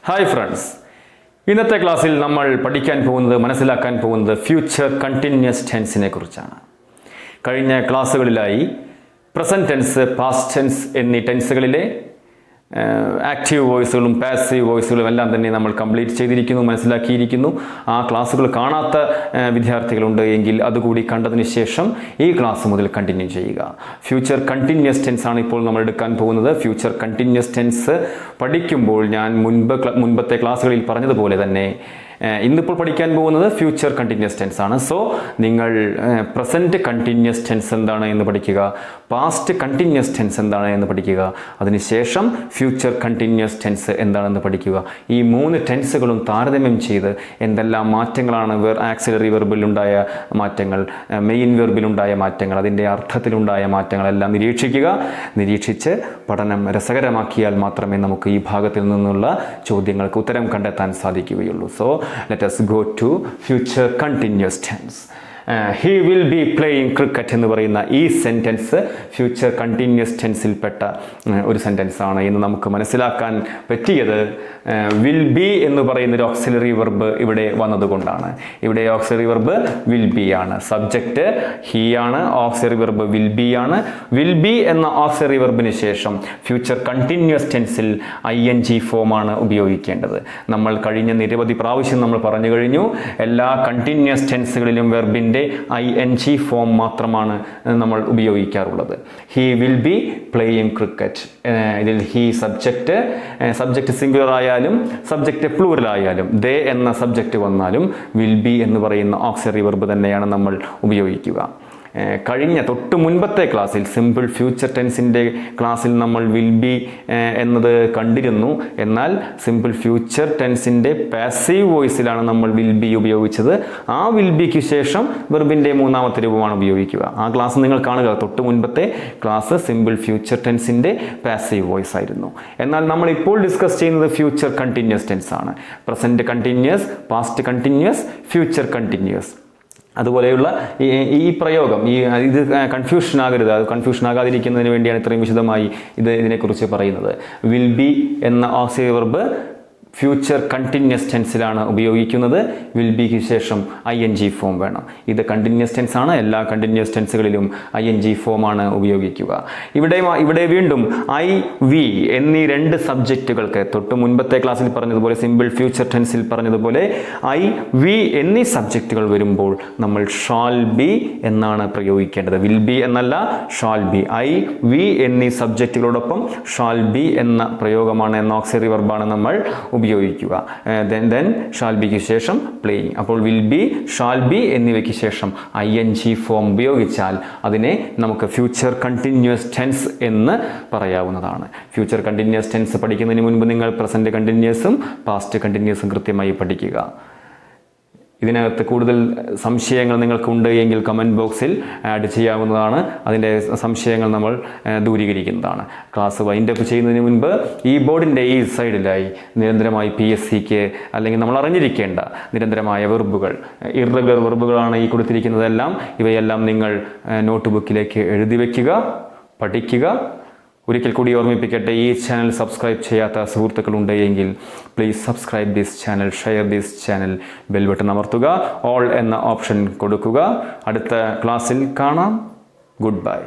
Hi friends, ഇന്നത്തെ ക്ലാസ്സിൽ നമ്മൾ പഠിക്കാൻ പോകുന്നത്, മനസ്സിലാക്കാൻ പോകുന്നത് ഫ്യൂച്ചർ കണ്ടിന്യൂസ് ടെൻസിനെ കുറിച്ചാണ്. കഴിഞ്ഞ ക്ലാസ്സുകളിലായി പ്രസൻറ്റ് ടെൻസ്, പാസ്റ്റ് ടെൻസ് എന്നീ ടെൻസുകളിലെ ആക്റ്റീവ് വോയിസുകളും പാസീവ് വോയിസുകളും എല്ലാം തന്നെ നമ്മൾ കംപ്ലീറ്റ് ചെയ്തിരിക്കുന്നു, മനസ്സിലാക്കിയിരിക്കുന്നു. ആ ക്ലാസ്സുകൾ കാണാത്ത വിദ്യാർത്ഥികളുണ്ട് എങ്കിൽ അതുകൂടി കണ്ടതിന് ശേഷം ഈ ക്ലാസ് മുതൽ കണ്ടിന്യൂ ചെയ്യുക. ഫ്യൂച്ചർ കണ്ടിന്യൂസ് ടെൻസ് ആണ് ഇപ്പോൾ നമ്മൾ എടുക്കാൻ പോകുന്നത്. ഫ്യൂച്ചർ കണ്ടിന്യൂസ് ടെൻസ് പഠിക്കുമ്പോൾ ഞാൻ മുൻപത്തെ ക്ലാസ്സുകളിൽ പറഞ്ഞതുപോലെ തന്നെ ഇന്നിപ്പോൾ പഠിക്കാൻ പോകുന്നത് ഫ്യൂച്ചർ കണ്ടിന്യൂസ് ടെൻസ് ആണ്. സോ നിങ്ങൾ പ്രസൻറ്റ് കണ്ടിന്യൂസ് ടെൻസ് എന്താണ് എന്ന് പഠിക്കുക, പാസ്റ്റ് കണ്ടിന്യൂസ് ടെൻസ് എന്താണ് എന്ന് പഠിക്കുക, അതിനുശേഷം ഫ്യൂച്ചർ കണ്ടിന്യൂസ് ടെൻസ് എന്താണെന്ന് പഠിക്കുക. ഈ മൂന്ന് ടെൻസുകളും താരതമ്യം ചെയ്ത് എന്തെല്ലാം മാറ്റങ്ങളാണ് ആക്സിലറി വെർബിലുണ്ടായ മാറ്റങ്ങൾ, മെയിൻ വെർബിലുണ്ടായ മാറ്റങ്ങൾ, അതിൻ്റെ അർത്ഥത്തിലുണ്ടായ മാറ്റങ്ങളെല്ലാം നിരീക്ഷിക്കുക. നിരീക്ഷിച്ച് പഠനം രസകരമാക്കിയാൽ മാത്രമേ നമുക്ക് ഈ ഭാഗത്തിൽ നിന്നുള്ള ചോദ്യങ്ങൾക്ക് ഉത്തരം കണ്ടെത്താൻ സാധിക്കുകയുള്ളൂ. So let us go to future continuous tense. He will be playing cricket എന്ന് പറയുന്ന ഈ സെൻറ്റൻസ് ഫ്യൂച്ചർ കണ്ടിന്യൂസ് ടെൻസിൽ പെട്ട ഒരു സെൻറ്റൻസ് ആണ് എന്ന് നമുക്ക് മനസ്സിലാക്കാൻ പറ്റിയത് വിൽ ബി എന്ന് പറയുന്ന ഒരു ഓക്സിലറി വെർബ് ഇവിടെ വന്നതുകൊണ്ടാണ്. ഇവിടെ ഓക്സിലറി വെർബ് വിൽ ബി ആണ്, സബ്ജക്റ്റ് ഹി ആണ്, ഓക്സിലറി വെർബ് വിൽ ബി ആണ്. വിൽ ബി എന്ന ഓക്സിലറി വെർബിന് ശേഷം ഫ്യൂച്ചർ കണ്ടിന്യൂസ് ടെൻസിൽ ING ഫോമാണ് ഉപയോഗിക്കേണ്ടത്. നമ്മൾ കഴിഞ്ഞ നിരവധി പ്രാവശ്യം നമ്മൾ പറഞ്ഞു കഴിഞ്ഞു, എല്ലാ കണ്ടിന്യൂസ് ടെൻസുകളിലും വെർബിൻ്റെ ING ഫോം മാത്രമാണ് നമ്മൾ ഉപയോഗിക്കാറുള്ളത്. He will be playing cricket, ഇതിൽ ഹി സബ്ജക്റ്റ് സിംഗുലർ ആയാലും സബ്ജക്റ്റ് പ്ലൂറൽ ആയാലും ദേ എന്ന സബ്ജക്റ്റ് വന്നാലും വിൽ ബി എന്ന് പറയുന്ന ഓക്സിലറി വെർബ് തന്നെയാണ് നമ്മൾ ഉപയോഗിക്കുക. കഴിഞ്ഞ തൊട്ട് മുൻപത്തെ ക്ലാസ്സിൽ സിമ്പിൾ ഫ്യൂച്ചർ ടെൻസിൻ്റെ ക്ലാസ്സിൽ നമ്മൾ വിൽ ബി എന്നത് കണ്ടിരുന്നു. എന്നാൽ സിമ്പിൾ ഫ്യൂച്ചർ ടെൻസിൻ്റെ പാസീവ് വോയിസിലാണ് നമ്മൾ വിൽ ബി ഉപയോഗിച്ചത്. ആ വിൽ ബിക്ക് ശേഷം വെർബിൻ്റെ മൂന്നാമത്തെ രൂപമാണ് ഉപയോഗിക്കുക. ആ ക്ലാസ് നിങ്ങൾ കാണുക. തൊട്ട് മുൻപത്തെ ക്ലാസ് സിമ്പിൾ ഫ്യൂച്ചർ ടെൻസിൻ്റെ പാസീവ് വോയിസ് ആയിരുന്നു. എന്നാൽ നമ്മൾ ഇപ്പോൾ ഡിസ്കസ് ചെയ്യുന്നത് ഫ്യൂച്ചർ കണ്ടിന്യൂസ് ടെൻസ് ആണ്. Present continuous, past continuous, future continuous. അതുപോലെയുള്ള ഈ പ്രയോഗം, ഇത് കൺഫ്യൂഷൻ ആകരുത്. അത് കൺഫ്യൂഷൻ ആകാതിരിക്കുന്നതിന് വേണ്ടിയാണ് ഇത്രയും വിശദമായി ഇതിനെക്കുറിച്ച് പറയുന്നത്. വിൽ ബി എന്ന ഓക്സിലറി വെർബ് ഫ്യൂച്ചർ കണ്ടിന്യൂസ് ടെൻസിലാണ് ഉപയോഗിക്കുന്നത്. വിൽ ബിക്ക് ശേഷം ING ഫോം വേണം. ഇത് കണ്ടിന്യൂസ് ടെൻസ് ആണ്. എല്ലാ കണ്ടിന്യൂസ് ടെൻസുകളിലും ING ഫോമാണ് ഉപയോഗിക്കുക. ഇവിടെ വീണ്ടും I, we എന്നീ രണ്ട് സബ്ജക്റ്റുകൾക്ക് തൊട്ട് മുൻപത്തെ ക്ലാസ്സിൽ പറഞ്ഞതുപോലെ, സിമ്പിൾ ഫ്യൂച്ചർ ടെൻസിൽ പറഞ്ഞതുപോലെ I, we എന്നീ സബ്ജക്റ്റുകൾ വരുമ്പോൾ നമ്മൾ ഷാൽ ബി എന്നാണ് പ്രയോഗിക്കേണ്ടത്. വിൽ ബി എന്നല്ല, ഷാൽ ബി. I, we എന്നീ സബ്ജക്റ്റുകളോടൊപ്പം ഷാൽ ബി എന്ന പ്രയോഗമാണ്, എന്ന ഓക്സിലറി വെർബാണ് നമ്മൾ ഉപയോഗിക്കുക. then ഷാൽ ബിക്ക് ശേഷം പ്ലേയിങ്. അപ്പോൾ വിൽ ബി, ഷാൽ ബി എന്നിവയ്ക്ക് ശേഷം ING ഫോം ഉപയോഗിച്ചാൽ അതിനെ നമുക്ക് ഫ്യൂച്ചർ കണ്ടിന്യൂസ് ടെൻസ് എന്ന് പറയാവുന്നതാണ്. ഫ്യൂച്ചർ കണ്ടിന്യൂസ് ടെൻസ് പഠിക്കുന്നതിന് മുൻപ് നിങ്ങൾ പ്രസൻറ്റ് കണ്ടിന്യൂസും പാസ്റ്റ് കണ്ടിന്യൂസും കൃത്യമായി പഠിക്കുക. ഇതിനകത്ത് കൂടുതൽ സംശയങ്ങൾ നിങ്ങൾക്കുണ്ട് എങ്കിൽ കമൻറ്റ് ബോക്സിൽ ആഡ് ചെയ്യാവുന്നതാണ്. അതിൻ്റെ സംശയങ്ങൾ നമ്മൾ ദൂരീകരിക്കുന്നതാണ്. ക്ലാസ് വൈൻഡപ്പ് ചെയ്യുന്നതിന് മുൻപ് ഈ ബോർഡിൻ്റെ ഈ സൈഡിലായി നിരന്തരമായി PSCക്ക് അല്ലെങ്കിൽ നമ്മൾ അറിഞ്ഞിരിക്കേണ്ട നിരന്തരമായ വെർബുകൾ, ഇറഗുലർ വെർബുകളാണ് ഈ കൊടുത്തിരിക്കുന്നതെല്ലാം. ഇവയെല്ലാം നിങ്ങൾ നോട്ട് ബുക്കിലേക്ക് എഴുതി വയ്ക്കുക, പഠിക്കുക. ഒരിക്കൽ കൂടി ഓർമ്മിപ്പിക്കട്ടെ, ഈ ചാനൽ സബ്സ്ക്രൈബ് ചെയ്യാത്ത സുഹൃത്തുക്കളുണ്ട് എങ്കിൽ please subscribe this channel, share this channel, bell button അമർത്തുക, ഓൾ എന്ന ഓപ്ഷൻ കൊടുക്കുക. അടുത്ത ക്ലാസ്സിൽ കാണാം. Good bye.